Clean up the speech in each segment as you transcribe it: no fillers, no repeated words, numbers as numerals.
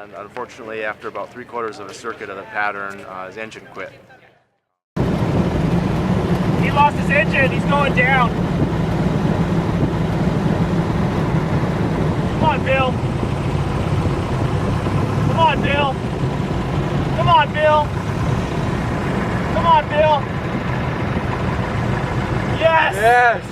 and unfortunately after about 3/4 of a circuit of the pattern, his engine quit. He lost his engine, he's going down. Come on, Bill. Come on, Bill. Come on, Bill. Come on, Bill. Yes! Yes!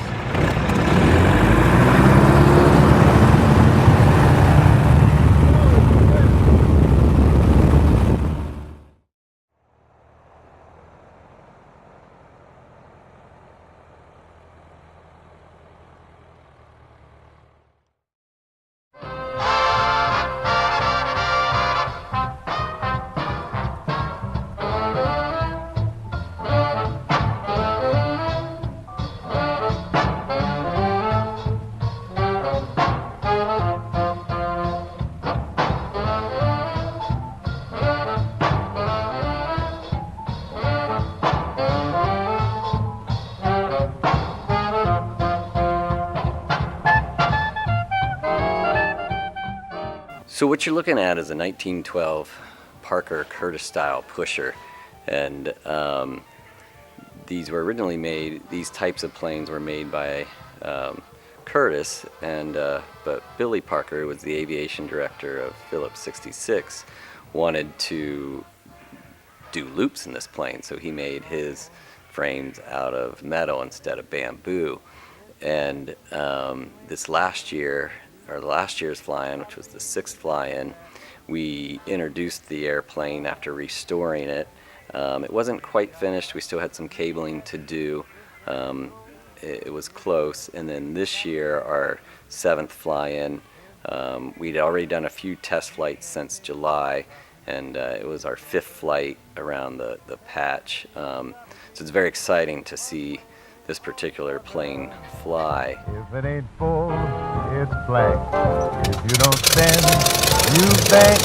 So what you're looking at is a 1912 Parker Curtis style pusher, and these were originally made, these types of planes were made by Curtis, and but Billy Parker, who was the aviation director of Phillips 66, wanted to do loops in this plane, so he made his frames out of metal instead of bamboo. And this last year, or last year's fly-in, which was the 6th fly-in, we introduced the airplane after restoring it. It wasn't quite finished, we still had some cabling to do. It was close, and then this year, our 7th fly-in, we'd already done a few test flights since July, and it was our 5th flight around the patch. So it's very exciting to see this particular plane fly. If it ain't full, it's blank. If you don't spend, you bank.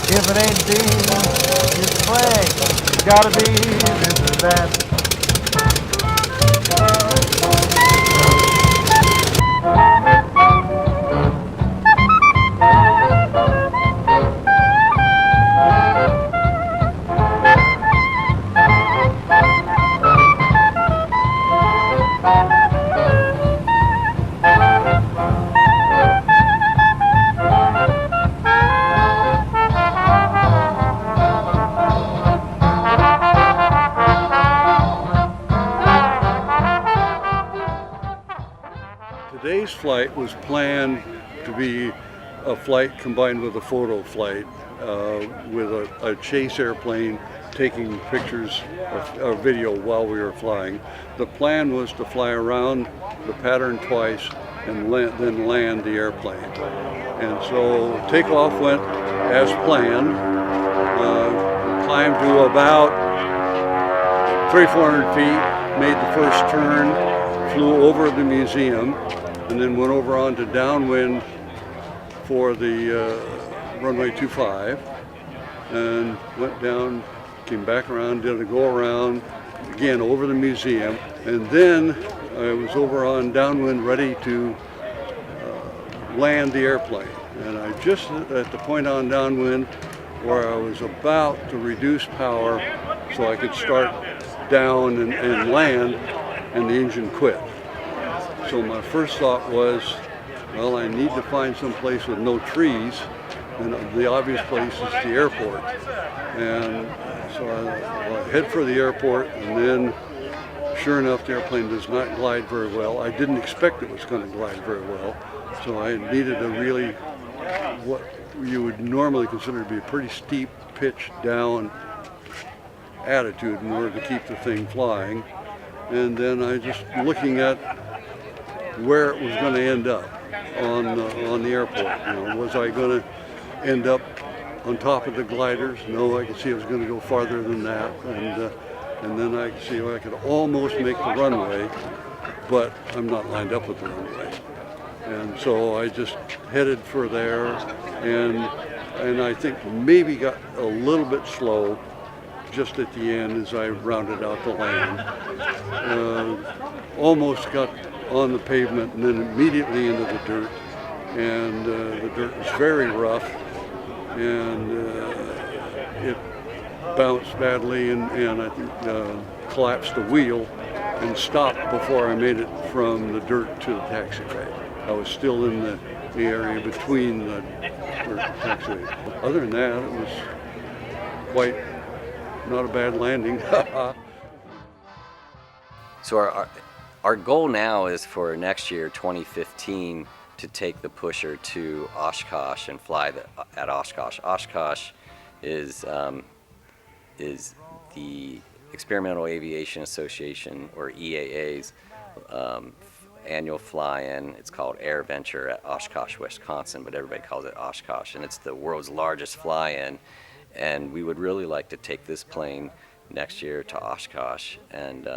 If it ain't deep, it's blank. It's gotta be this or that. Today's flight was planned to be a flight combined with a photo flight with a chase airplane taking pictures or video while we were flying. The plan was to fly around the pattern twice and then land the airplane. And so takeoff went as planned. Climbed to about 300-400 feet, made the first turn, flew over the museum, and then went over onto downwind for the runway 25, and went down, came back around, did a go around, again over the museum, and then I was over on downwind ready to land the airplane. And I just at the point on downwind where I was about to reduce power so I could start down and land, and the engine quit. So my first thought was, well, I need to find some place with no trees, and the obvious place is the airport. And so I head for the airport, and then sure enough, the airplane does not glide very well. I didn't expect it was going to glide very well, so I needed a really, what you would normally consider to be a pretty steep pitch down attitude in order to keep the thing flying. And then I just looking at where it was going to end up on the airport. You know, was I going to end up on top of the gliders? No, I could see I was going to go farther than that, and then I could see I could almost make the runway, but I'm not lined up with the runway. And so I just headed for there, and I think maybe got a little bit slow just at the end as I rounded out the land. Almost got on the pavement and then immediately into the dirt, and the dirt was very rough, and it bounced badly and I think collapsed the wheel and stopped before I made it from the dirt to the taxiway. I was still in the area between the dirt and taxiway. Other than that, it was quite not a bad landing. So our goal now is for next year, 2015, to take the pusher to Oshkosh and fly at Oshkosh. Oshkosh is the Experimental Aviation Association, or EAA's, annual fly-in. It's called Air Venture at Oshkosh, Wisconsin, but everybody calls it Oshkosh, and it's the world's largest fly-in. And we would really like to take this plane next year to Oshkosh and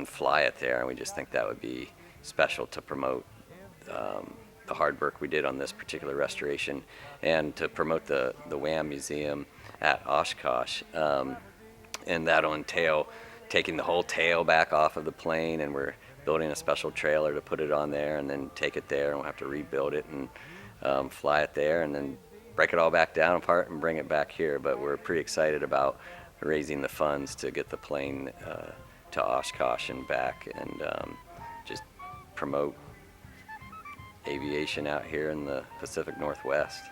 fly it there. And we just think that would be special to promote the hard work we did on this particular restoration, and to promote the WAAM Museum at Oshkosh. And that'll entail taking the whole tail back off of the plane, and we're building a special trailer to put it on there and then take it there, and we'll have to rebuild it and fly it there and then break it all back down apart and bring it back here. But we're pretty excited about raising the funds to get the plane to Oshkosh and back, and just promote aviation out here in the Pacific Northwest.